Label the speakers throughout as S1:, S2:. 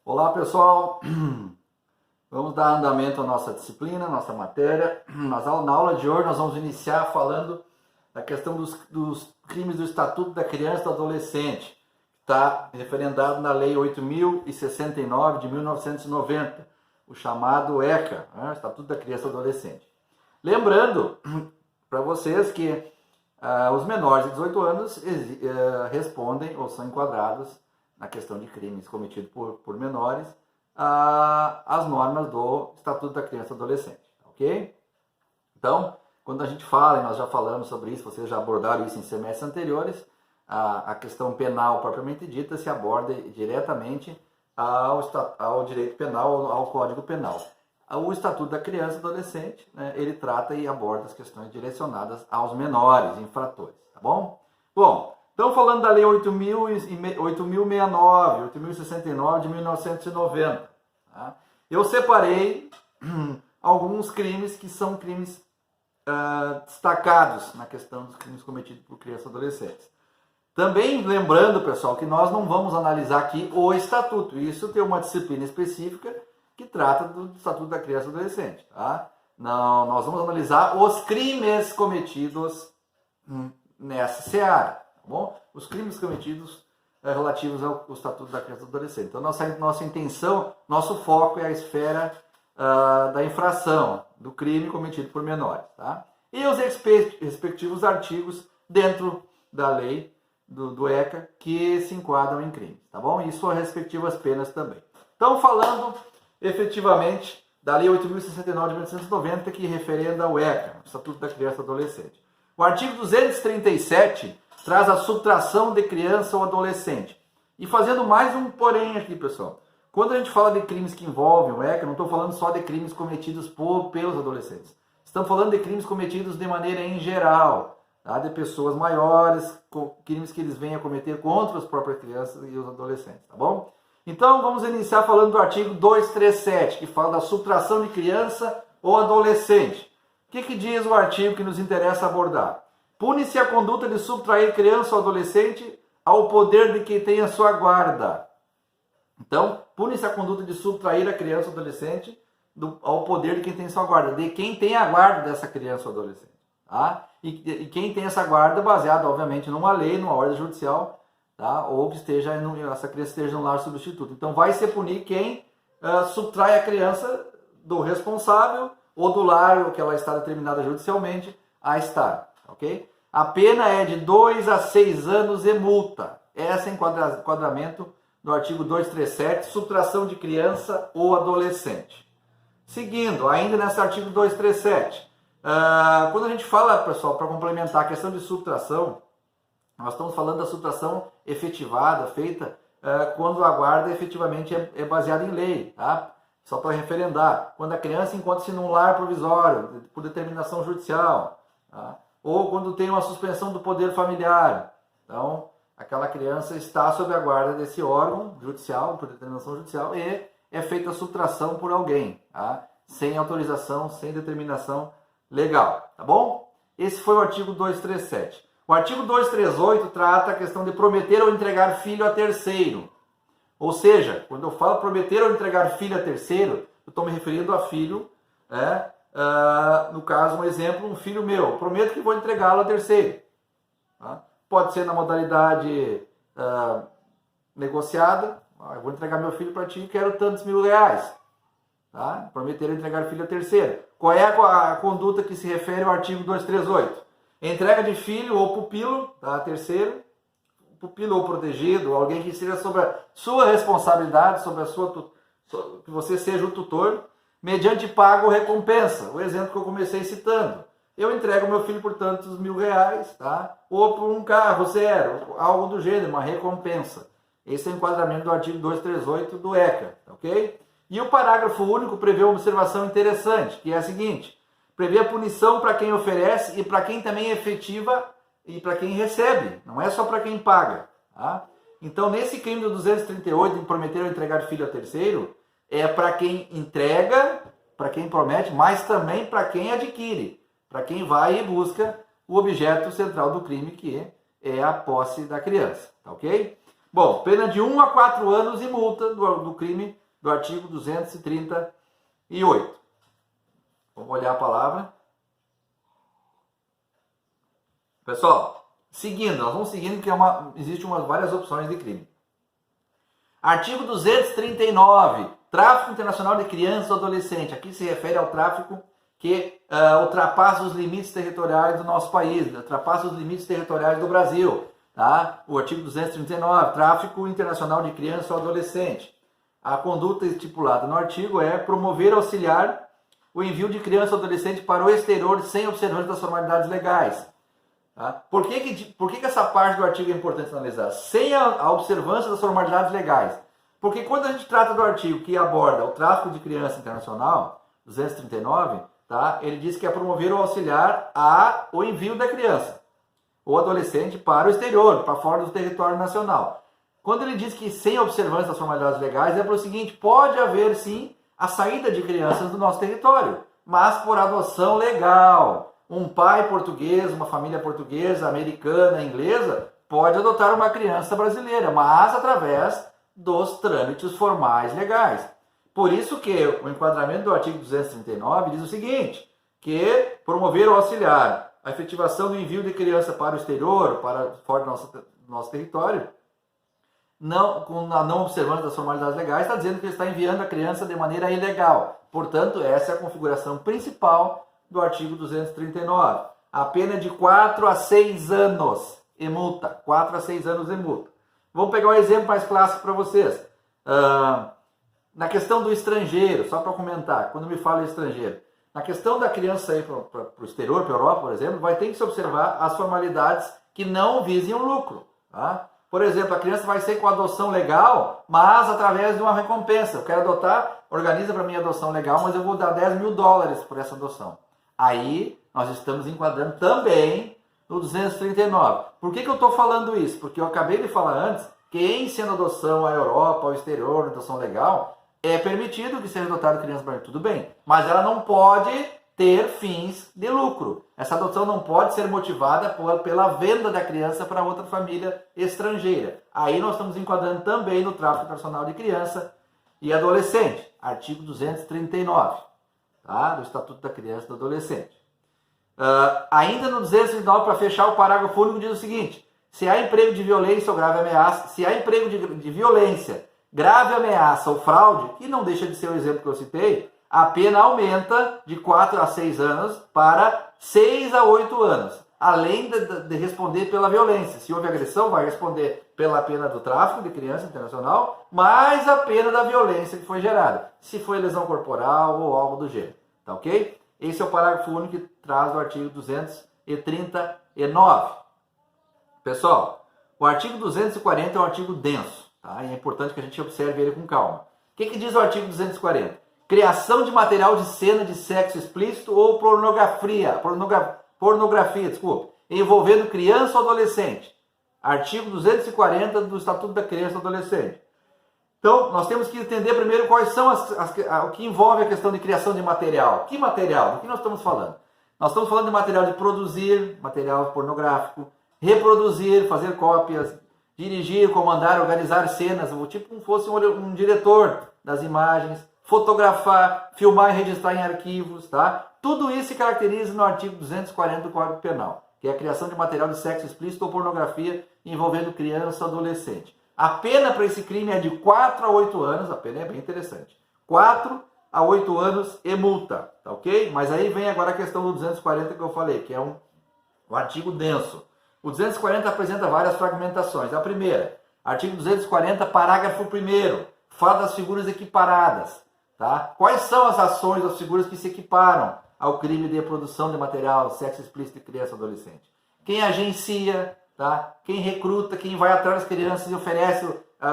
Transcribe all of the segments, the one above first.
S1: Olá pessoal, vamos dar andamento à nossa disciplina, nossa matéria. Na aula de hoje nós vamos iniciar falando da questão dos crimes do Estatuto da Criança e do Adolescente, que está referendado na Lei 8.069 de 1990, o chamado ECA, Estatuto da Criança e do Adolescente. Lembrando para vocês que os menores de 18 anos respondem ou são enquadrados na questão de crimes cometidos por menores, as normas do Estatuto da Criança e do Adolescente, ok? Então, quando a gente fala, e nós já falamos sobre isso, vocês já abordaram isso em semestres anteriores, a questão penal propriamente dita se aborda diretamente ao direito penal, ao Código Penal. O Estatuto da Criança e do Adolescente, né, ele trata e aborda as questões direcionadas aos menores infratores, tá bom? Bom, então falando da Lei 8.069 de 1990, tá? Eu separei alguns crimes que são crimes destacados na questão dos crimes cometidos por crianças e adolescentes. Também lembrando, pessoal, que nós não vamos analisar aqui o Estatuto. Isso tem uma disciplina específica que trata do Estatuto da Criança e do Adolescente. Tá? Não, nós vamos analisar os crimes cometidos nessa seara. Tá bom? Os crimes cometidos relativos ao Estatuto da Criança e do Adolescente. Então, nossa intenção, nosso foco é a esfera da infração, do crime cometido por menores. Tá? E os respectivos artigos dentro da lei do ECA que se enquadram em crimes. Tá bom? E suas respectivas penas também. Então, falando efetivamente da Lei 8.069 de 1990, que referenda ao ECA, o Estatuto da Criança e do Adolescente. O artigo 237 traz a subtração de criança ou adolescente. E fazendo mais um porém aqui, pessoal. Quando a gente fala de crimes que envolvem o ECA, não estou falando só de crimes cometidos pelos adolescentes. Estamos falando de crimes cometidos de maneira em geral, tá? De pessoas maiores, crimes que eles venham a cometer contra as próprias crianças e os adolescentes, tá bom? Então, vamos iniciar falando do artigo 237, que fala da subtração de criança ou adolescente. O que diz o artigo que nos interessa abordar? Pune-se a conduta de subtrair criança ou adolescente ao poder de quem tem a sua guarda. Então, pune-se a conduta de subtrair a criança ou adolescente ao poder de quem tem a sua guarda, de quem tem a guarda dessa criança ou adolescente. Tá? E quem tem essa guarda baseada, obviamente, numa lei, numa ordem judicial, tá? Ou que essa criança esteja no lar substituto. Então, vai ser punir quem subtrai a criança do responsável ou do lar que ela está determinada judicialmente a estar. Okay? A pena é de 2 a 6 anos e multa. Esse é o enquadramento do artigo 237, subtração de criança ou adolescente. Seguindo, ainda nesse artigo 237, quando a gente fala, pessoal, para complementar a questão de subtração, nós estamos falando da subtração efetivada, feita quando a guarda efetivamente é baseada em lei, tá? Só para referendar. Quando a criança encontra-se num lar provisório, por determinação judicial, tá? Ou quando tem uma suspensão do poder familiar. Então, aquela criança está sob a guarda desse órgão judicial, por determinação judicial, e é feita a subtração por alguém, tá? Sem autorização, sem determinação legal, tá bom? Esse foi o artigo 237. O artigo 238 trata a questão de prometer ou entregar filho a terceiro. Ou seja, quando eu falo prometer ou entregar filho a terceiro, eu estou me referindo a filho, no caso, um exemplo, um filho meu, prometo que vou entregá-lo a terceiro. Tá? Pode ser na modalidade negociada, eu vou entregar meu filho para ti, quero tantos R$1.000. Tá? Prometer entregar filho a terceiro. Qual é a conduta que se refere ao artigo 238? Entrega de filho ou pupilo, tá? Terceiro, pupilo ou protegido, alguém que esteja sob a sua responsabilidade, que você seja o tutor, mediante pago ou recompensa. O exemplo que eu comecei citando. Eu entrego meu filho por tantos R$1.000, tá? Ou por um carro zero, algo do gênero, uma recompensa. Esse é o enquadramento do artigo 238 do ECA, ok? E o parágrafo único prevê uma observação interessante, que é a seguinte: prevê a punição para quem oferece e para quem também efetiva e para quem recebe, não é só para quem paga. Tá? Então, nesse crime do 238, de prometer ou entregar filho a terceiro, é para quem entrega, para quem promete, mas também para quem adquire, para quem vai e busca o objeto central do crime, que é a posse da criança. Tá ok? Bom, pena de 1 a 4 anos e multa do crime do artigo 238. Vamos olhar a palavra. Pessoal, seguindo, nós vamos seguindo porque existem várias opções de crime. Artigo 239, tráfico internacional de criança ou adolescente. Aqui se refere ao tráfico que ultrapassa os limites territoriais do nosso país, ultrapassa os limites territoriais do Brasil. Tá? O artigo 239, tráfico internacional de criança ou adolescente. A conduta estipulada no artigo é promover, auxiliar o envio de criança ou adolescente para o exterior sem observância das formalidades legais. Tá? Por que essa parte do artigo é importante analisar? Sem a observância das formalidades legais. Porque quando a gente trata do artigo que aborda o tráfico de criança internacional, 239, tá? Ele diz que é promover ou auxiliar o envio da criança ou adolescente para o exterior, para fora do território nacional. Quando ele diz que sem observância das formalidades legais, é para o seguinte: pode haver sim a saída de crianças do nosso território, mas por adoção legal. Um pai português, uma família portuguesa, americana, inglesa, pode adotar uma criança brasileira, mas através dos trâmites formais legais. Por isso que o enquadramento do artigo 239 diz o seguinte, que promover ou auxiliar a efetivação do envio de criança para o exterior, para fora do nosso território, com a não observância das formalidades legais, está dizendo que ele está enviando a criança de maneira ilegal. Portanto, essa é a configuração principal do artigo 239. A pena é de 4 a 6 anos e multa. 4 a 6 anos e multa. Vamos pegar um exemplo mais clássico para vocês. Na questão do estrangeiro, só para comentar, quando me fala estrangeiro, na questão da criança ir para o exterior, para a Europa, por exemplo, vai ter que se observar as formalidades que não visem o lucro. Tá? Por exemplo, a criança vai ser com adoção legal, mas através de uma recompensa. Eu quero adotar, organiza para mim a adoção legal, mas eu vou dar $10.000 por essa adoção. Aí nós estamos enquadrando também no 239. Por que eu estou falando isso? Porque eu acabei de falar antes que em sendo adoção à Europa, ao exterior, adoção legal, é permitido que seja adotada criança brasileira, tudo bem, mas ela não pode ter fins de lucro. Essa adoção não pode ser motivada pela venda da criança para outra família estrangeira. Aí nós estamos enquadrando também no tráfico internacional de criança e adolescente, artigo 239, tá? Do Estatuto da Criança e do Adolescente. Ainda no 239, para fechar o parágrafo único, diz o seguinte: se há emprego de violência ou grave ameaça, se há emprego de violência, grave ameaça ou fraude, que não deixa de ser o exemplo que eu citei, a pena aumenta de 4 a 6 anos para 6 a 8 anos, além de responder pela violência. Se houve agressão, vai responder pela pena do tráfico de criança internacional, mais a pena da violência que foi gerada, se foi lesão corporal ou algo do gênero. Tá ok? Esse é o parágrafo único que traz do artigo 239. Pessoal, o artigo 240 é um artigo denso, tá? E é importante que a gente observe ele com calma. O que diz o artigo 240? Criação de material de cena de sexo explícito ou pornografia, envolvendo criança ou adolescente. Artigo 240 do Estatuto da Criança e do Adolescente. Então, nós temos que entender primeiro quais são o que envolve a questão de criação de material. Que material? Do que nós estamos falando? Nós estamos falando de material de produzir, material pornográfico, reproduzir, fazer cópias, dirigir, comandar, organizar cenas, tipo como fosse um diretor das imagens, fotografar, filmar e registrar em arquivos, tá? Tudo isso se caracteriza no artigo 240 do Código Penal, que é a criação de material de sexo explícito ou pornografia envolvendo criança ou adolescente. A pena para esse crime é de 4 a 8 anos, a pena é bem interessante. 4 a 8 anos e multa, tá ok? Mas aí vem agora a questão do 240 que eu falei, que é um artigo denso. O 240 apresenta várias fragmentações. A primeira, artigo 240, parágrafo 1º, fala das figuras equiparadas. Tá? Quais são as ações das figuras que se equiparam ao crime de produção de material sexo explícito de criança e adolescente? Quem agencia, tá? Quem recruta, quem vai atrás das crianças e oferece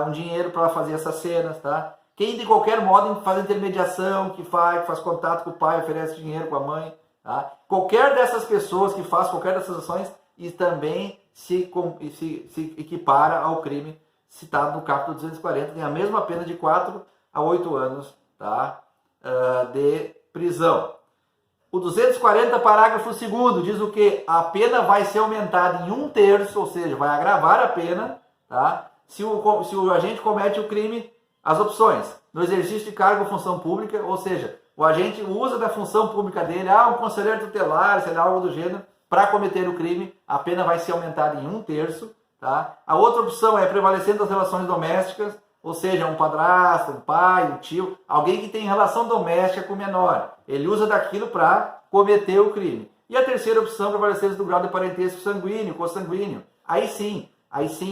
S1: um dinheiro para fazer essas cenas, tá? Quem de qualquer modo faz intermediação, que faz contato com o pai, oferece dinheiro com a mãe. Tá? Qualquer dessas pessoas que faz qualquer dessas ações e também se equipara ao crime citado no capítulo 240, tem a mesma pena de 4 a 8 anos, tá? De prisão. O 240, parágrafo 2º, diz o que? A pena vai ser aumentada em 1/3, ou seja, vai agravar a pena, tá? se o agente comete o crime, as opções, no exercício de cargo ou função pública, ou seja, o agente usa da função pública dele, um conselheiro tutelar, sei lá, algo do gênero, para cometer o crime, a pena vai ser aumentada em 1/3. Tá? A outra opção é prevalecendo as relações domésticas, ou seja, um padrasto, um pai, um tio, alguém que tem relação doméstica com o menor. Ele usa daquilo para cometer o crime. E a terceira opção, prevalecendo do grau de parentesco sanguíneo, consanguíneo. Aí sim,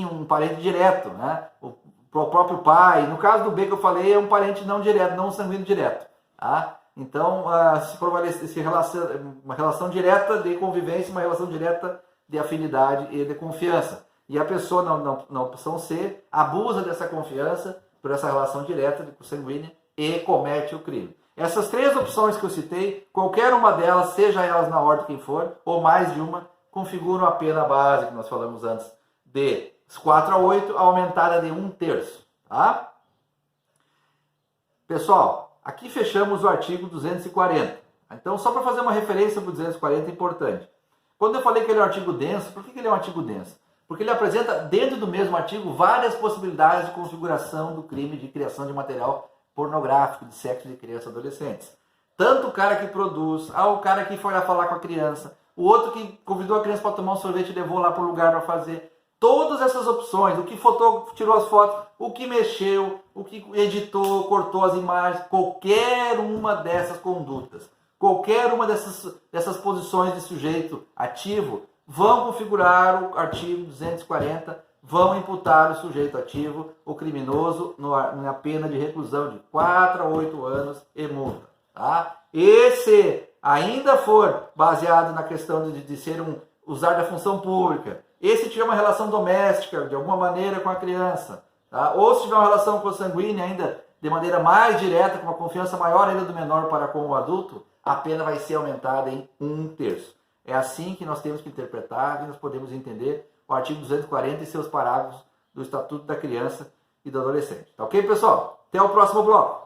S1: um parente direto, né? O próprio pai. No caso do B que eu falei, é um parente não direto, não sanguíneo direto. Tá? Então, uma relação direta de convivência, uma relação direta de afinidade e de confiança. E a pessoa, na opção C, abusa dessa confiança por essa relação direta de consanguínea e comete o crime. Essas 3 opções que eu citei, qualquer uma delas, seja elas na ordem que for, ou mais de uma, configuram a pena base que nós falamos antes, de 4 a 8, aumentada de 1/3. Tá? Pessoal, aqui fechamos o artigo 240. Então, só para fazer uma referência para o 240 é importante. Quando eu falei que ele é um artigo denso, por que ele é um artigo denso? Porque ele apresenta, dentro do mesmo artigo, várias possibilidades de configuração do crime de criação de material pornográfico, de sexo de crianças e adolescentes. Tanto o cara que produz, o cara que foi lá falar com a criança, o outro que convidou a criança para tomar um sorvete e levou lá para o lugar para fazer. Todas essas opções, o que tirou as fotos, o que mexeu, o que editou, cortou as imagens, qualquer uma dessas condutas, qualquer uma dessas posições de sujeito ativo, vão configurar o artigo 240, vão imputar o sujeito ativo, o criminoso, na pena de reclusão de 4 a 8 anos e multa. Tá? E se ainda for baseado na questão de usar da função pública, e se tiver uma relação doméstica, de alguma maneira, com a criança, tá? Ou se tiver uma relação consanguínea ainda, de maneira mais direta, com uma confiança maior ainda do menor para com o adulto, a pena vai ser aumentada em 1/3. É assim que nós temos que interpretar, que nós podemos entender o artigo 240 e seus parágrafos do Estatuto da Criança e do Adolescente. Tá ok, pessoal? Até o próximo bloco.